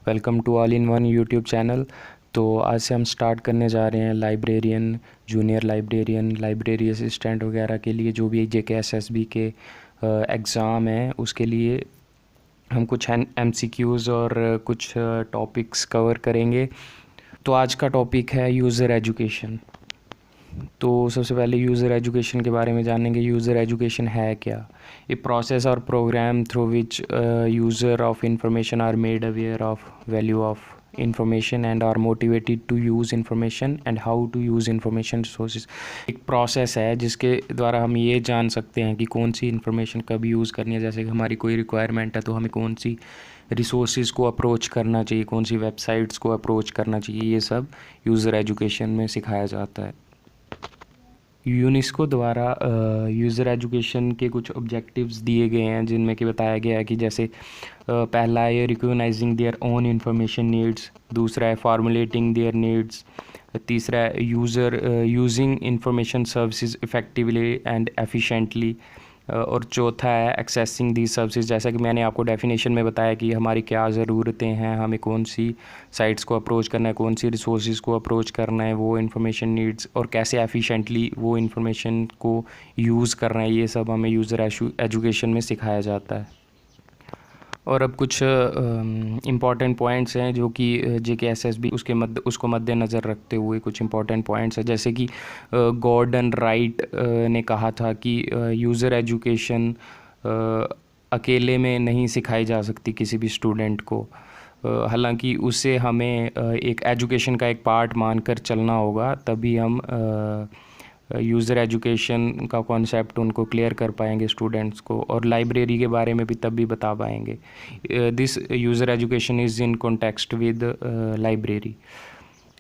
Welcome to all in one YouTube channel. तो आज से हम स्टार्ट करने जा रहे हैं librarian, junior librarian, library assistant वगैरह के लिए जो भी JKSSB के एग्ज़ाम हैं उसके लिए हम कुछ MCQs और कुछ टॉपिक्स कवर करेंगे। तो आज का टॉपिक है यूज़र एजुकेशन। तो सबसे पहले यूज़र एजुकेशन के बारे में जानेंगे। यूज़र एजुकेशन है क्या? ए प्रोसेस और programme through which user of information are made aware of value of information and are motivated to use information and how to use information resources. एक process है जिसके द्वारा हम ये जान सकते हैं कि कौन सी इंफॉर्मेशन कब यूज़ करनी है। जैसे कि हमारी कोई रिक्वायरमेंट है तो हमें कौन सी रिसोर्सेज को अप्रोच करना चाहिए, कौन सी वेबसाइट्स को अप्रोच करना चाहिए, ये सब यूज़र एजुकेशन में सिखाया जाता है। यूनेस्को द्वारा यूज़र एजुकेशन के कुछ ऑब्जेक्टिव्स दिए गए हैं जिनमें कि बताया गया है कि जैसे पहला है recognising their own information needs, दूसरा है फार्मुलेटिंग देयर नीड्स, तीसरा है user using information services effectively and efficiently, और चौथा है एक्सेसिंग दी सर्विसेज। जैसा कि मैंने आपको डेफिनेशन में बताया कि हमारी क्या ज़रूरतें हैं, हमें कौन सी साइट्स को अप्रोच करना है, कौन सी रिसोर्सेज को अप्रोच करना है, वो इन्फॉर्मेशन नीड्स, और कैसे एफिशिएंटली वो इन्फॉर्मेशन को यूज़ करना है, ये सब हमें यूज़र एजुकेशन में सिखाया जाता है। और अब कुछ इम्पॉर्टेंट पॉइंट्स हैं जो कि JKSSB उसको मद्देनज़र रखते हुए कुछ इम्पॉर्टेंट पॉइंट्स हैं। जैसे कि गॉर्डन राइट ने कहा था कि यूज़र एजुकेशन अकेले में नहीं सिखाई जा सकती किसी भी स्टूडेंट को, हालांकि उसे हमें एक एजुकेशन का एक पार्ट मानकर चलना होगा, तभी हम यूज़र एजुकेशन का कॉन्सेप्ट उनको क्लियर कर पाएंगे स्टूडेंट्स को, और लाइब्रेरी के बारे में भी तब भी बता पाएंगे। This user education is in context with library.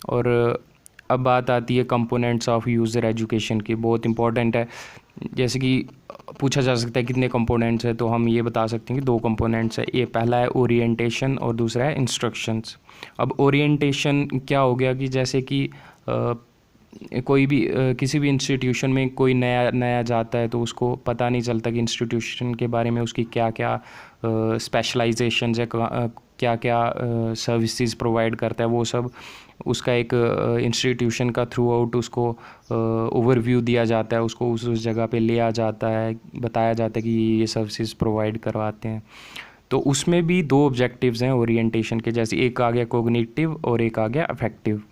और अब बात आती है कंपोनेंट्स ऑफ यूज़र एजुकेशन की, बहुत इंपॉर्टेंट है। जैसे कि पूछा जा सकता है कितने कंपोनेंट्स हैं, तो हम ये बता सकते हैं कि 2 कंपोनेंट्स है। ये पहला है ओरिएंटेशन और दूसरा है इंस्ट्रक्शंस। अब ओरिएंटेशन क्या हो गया कि जैसे कि कोई भी किसी भी इंस्टीट्यूशन में कोई नया जाता है तो उसको पता नहीं चलता कि इंस्टीट्यूशन के बारे में उसकी क्या क्या स्पेशलाइजेशंस है, क्या क्या सर्विसेज प्रोवाइड करता है, वो सब उसका एक इंस्टीट्यूशन का थ्रू आउट उसको ओवरव्यू दिया जाता है, उसको उस जगह पे ले आ जाता है, बताया जाता है कि ये सर्विसेज प्रोवाइड करवाते हैं। तो उसमें भी 2 ऑब्जेक्टिव्स हैं ओरिएंटेशन के, जैसे एक आ गया कोग्निटिव और एक आ गया अफेक्टिव।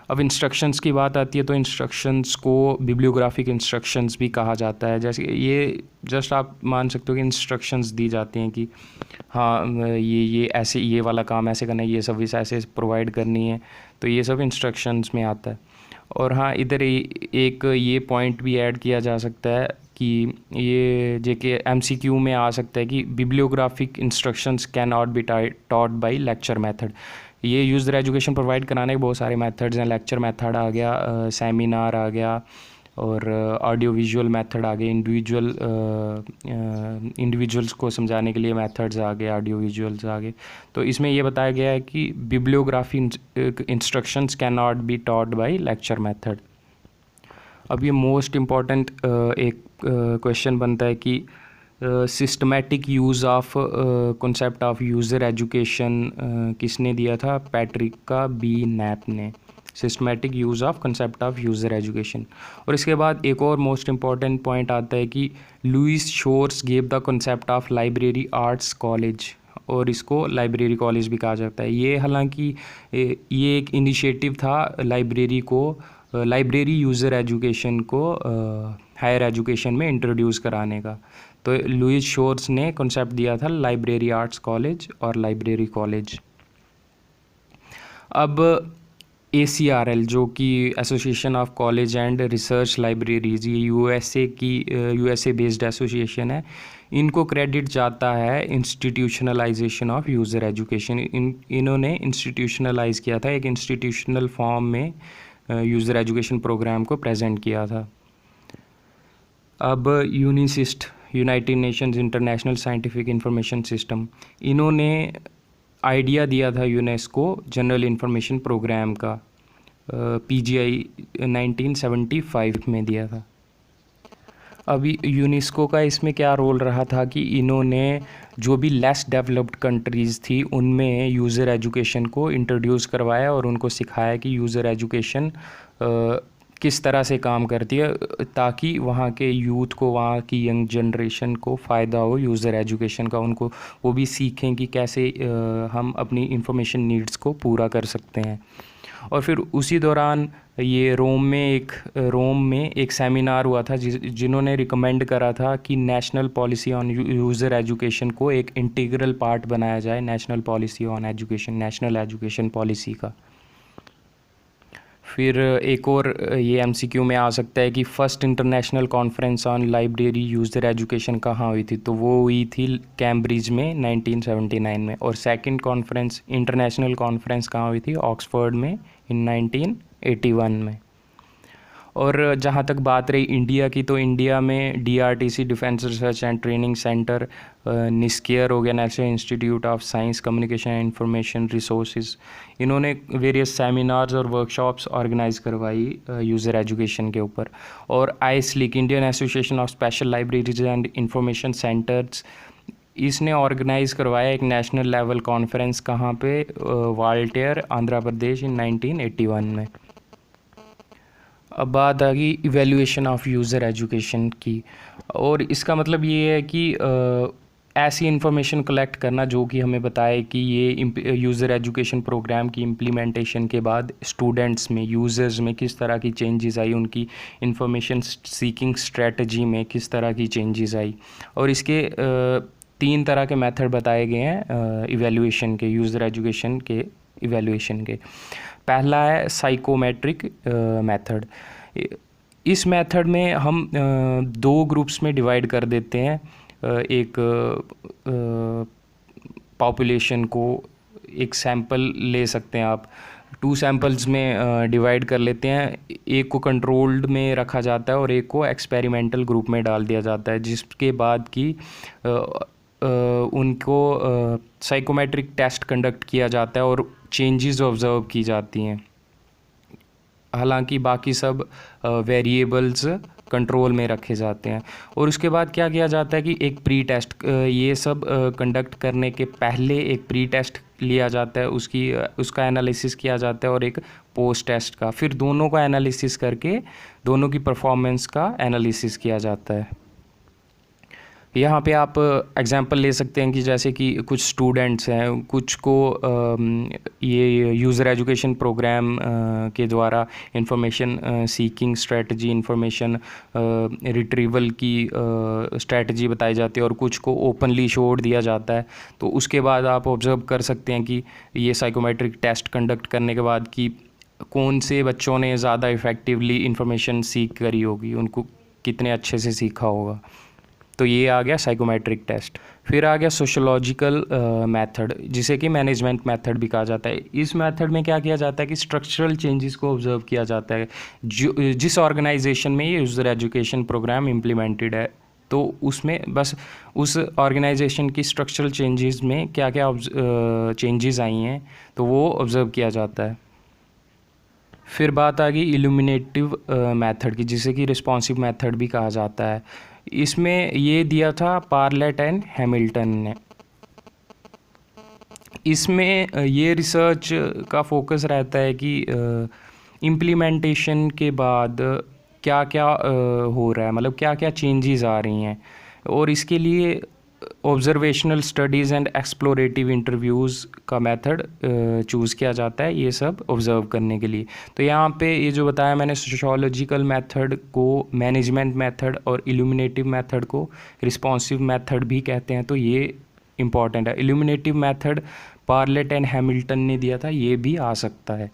अब इंस्ट्रक्शंस की बात आती है तो इंस्ट्रक्शंस को बिब्लियोग्राफिक इंस्ट्रक्शंस भी कहा जाता है। जैसे ये जस्ट आप मान सकते हो कि इंस्ट्रक्शंस दी जाती हैं कि हाँ ये ऐसे, ये वाला काम ऐसे करना है, ये सर्विस ऐसे प्रोवाइड करनी है, तो ये सब इंस्ट्रक्शंस में आता है। और हाँ, इधर एक ये पॉइंट भी ऐड किया जा सकता है कि ये JK MCQ में आ सकता है कि bibliographic instructions can not be taught by lecture method. ये यूज़र एजुकेशन प्रोवाइड कराने के बहुत सारे मेथड्स हैं। लेक्चर मेथड आ गया, सेमिनार आ गया, और ऑडियो विजुअल मेथड आ गए, इंडिविजुअल्स को समझाने के लिए मेथड्स आ गए, ऑडियो विजुअल्स आ गए। तो इसमें ये बताया गया है कि bibliography instructions can not be taught by lecture method. अब ये मोस्ट इम्पॉर्टेंट एक क्वेश्चन बनता है कि systematic use of concept of user education किसने दिया था? पैट्रिका B नैप ने, systematic use of concept of user education. और इसके बाद एक और मोस्ट इम्पॉर्टेंट पॉइंट आता है कि Louis Shores gave the concept of library arts college, और इसको लाइब्रेरी कॉलेज भी कहा जाता है। ये हालांकि ये एक इनिशिएटिव था लाइब्रेरी यूज़र एजुकेशन को हायर एजुकेशन में इंट्रोड्यूस कराने का। तो लुइस शोर्स ने कॉन्सेप्ट दिया था लाइब्रेरी आर्ट्स कॉलेज और लाइब्रेरी कॉलेज। अब ACRL जो कि association of college and research libraries, ये USA बेस्ड एसोसिएशन है, इनको क्रेडिट जाता है इंस्टीट्यूशनलाइजेशन ऑफ यूज़र एजुकेशन। इन्होंने इंस्टीट्यूशनलाइज किया था, एक इंस्टीट्यूशनल फॉर्म में यूज़र एजुकेशन प्रोग्राम को प्रेजेंट किया था। अब UNISIST, United Nations international scientific information system, इन्होंने आइडिया दिया था यूनेस्को जनरल इंफॉर्मेशन प्रोग्राम का, PGI 1975 में दिया था। अभी यूनेस्को का इसमें क्या रोल रहा था कि इन्होंने जो भी लेस डेवलप्ड कंट्रीज़ थी उनमें यूज़र एजुकेशन को इंट्रोड्यूस करवाया और उनको सिखाया कि यूज़र एजुकेशन किस तरह से काम करती है, ताकि वहाँ के यूथ को, वहाँ की यंग जनरेशन को फ़ायदा हो यूज़र एजुकेशन का, उनको वो भी सीखें कि कैसे हम अपनी इंफॉर्मेशन नीड्स को पूरा कर सकते हैं। और फिर उसी दौरान ये रोम में एक सेमिनार हुआ था जिन्होंने रिकमेंड करा था कि national policy on user education को एक इंटीग्रल पार्ट बनाया जाए national policy on education, national education policy का। फिर एक और ये एमसीक्यू में आ सकता है कि first international conference on library user education कहाँ हुई थी, तो वो हुई थी कैम्ब्रिज में 1979 में। और सेकंड कॉन्फ्रेंस, इंटरनेशनल कॉन्फ्रेंस कहाँ हुई थी, ऑक्सफोर्ड में इन 1981 में। और जहाँ तक बात रही इंडिया की, तो इंडिया में DRTC defence research and training centre, NISCAIR हो गया, national institute of science communication and information resources, इन्होंने वेरियस सेमिनार्स और वर्कशॉप्स ऑर्गेनाइज करवाई यूज़र एजुकेशन के ऊपर। और ISLIC, Indian association of special libraries and information centres, इसने ऑर्गेनाइज़ करवाया एक नेशनल लेवल कॉन्फ्रेंस कहाँ पे, वाल्टियर, आंध्र प्रदेश इन 1981 में। अब बात आ गई इवैल्यूएशन ऑफ यूज़र एजुकेशन की, और इसका मतलब ये है कि ऐसी इन्फॉर्मेशन कलेक्ट करना जो कि हमें बताए कि ये यूज़र एजुकेशन प्रोग्राम की इम्प्लीमेंटेशन के बाद स्टूडेंट्स में, यूज़र्स में किस तरह की चेंजेस आई, उनकी इंफॉर्मेशन सीकिंग स्ट्रेटजी में किस तरह की चेंजेस आई। और इसके 3 तरह के मेथड बताए गए हैं इवैल्यूएशन के, यूज़र एजुकेशन के इवैल्यूएशन के। पहला है साइकोमेट्रिक मेथड। इस मेथड में हम 2 ग्रुप्स में डिवाइड कर देते हैं। एक पॉपुलेशन को, एक सैंपल ले सकते हैं आप, 2 सैंपल्स में डिवाइड कर लेते हैं। एक को कंट्रोल्ड में रखा जाता है और एक को एक्सपेरिमेंटल ग्रुप में डाल दिया जाता है, जिसके बाद की उनको साइकोमेट्रिक टेस्ट कंडक्ट किया जाता है और चेंजेस ऑब्ज़र्व की जाती हैं। हालांकि बाकी सब वेरिएबल्स कंट्रोल में रखे जाते हैं। और उसके बाद क्या किया जाता है कि एक प्री टेस्ट, ये सब कंडक्ट करने के पहले एक प्री टेस्ट लिया जाता है, उसका एनालिसिस किया जाता है, और एक पोस्ट टेस्ट का, फिर दोनों का एनालिसिस करके दोनों की परफॉर्मेंस का एनालिसिस किया जाता है। यहाँ पे आप एग्जांपल ले सकते हैं कि जैसे कि कुछ स्टूडेंट्स हैं, कुछ को ये यूज़र एजुकेशन प्रोग्राम के द्वारा information seeking strategy, information retrieval की स्ट्रेटजी बताई जाती है, और कुछ को ओपनली छोड़ दिया जाता है। तो उसके बाद आप ऑब्ज़र्व कर सकते हैं कि ये साइकोमेट्रिक टेस्ट कंडक्ट करने के बाद कि कौन से बच्चों ने ज़्यादा इफ़ेक्टिवली इंफॉर्मेशन सीख करी होगी, उनको कितने अच्छे से सीखा होगा। तो ये आ गया साइकोमेट्रिक टेस्ट। फिर आ गया सोशोलॉजिकल मेथड, जिसे कि मैनेजमेंट मेथड भी कहा जाता है। इस मेथड में क्या किया जाता है कि स्ट्रक्चरल चेंजेस को ऑब्जर्व किया जाता है, जिस ऑर्गेनाइजेशन में ये यूज़र एजुकेशन प्रोग्राम इम्प्लीमेंटेड है, तो उसमें बस उस ऑर्गेनाइजेशन की स्ट्रक्चरल चेंजेस में क्या क्या चेंजेस आई हैं, तो वो ऑब्ज़र्व किया जाता है। फिर बात आ गई इल्यूमिनेटिव मेथड की, जिसे कि रिस्पॉन्सिव मेथड भी कहा जाता है। इसमें ये दिया था पार्लेट एंड हैमिल्टन ने। इसमें ये रिसर्च का फोकस रहता है कि इम्प्लीमेंटेशन के बाद क्या क्या हो रहा है, मतलब क्या क्या चेंजेस आ रही हैं, और इसके लिए observational studies and explorative interviews का मेथड चूज़ किया जाता है ये सब ऑब्ज़र्व करने के लिए। तो यहाँ पे ये जो बताया मैंने, सोशियोलॉजिकल मेथड को मैनेजमेंट मेथड और इल्यूमिनेटिव मेथड को रिस्पॉन्सिव मेथड भी कहते हैं, तो ये इम्पॉर्टेंट है। इल्यूमिनेटिव मेथड पार्लेट एंड हैमिल्टन ने दिया था, ये भी आ सकता है।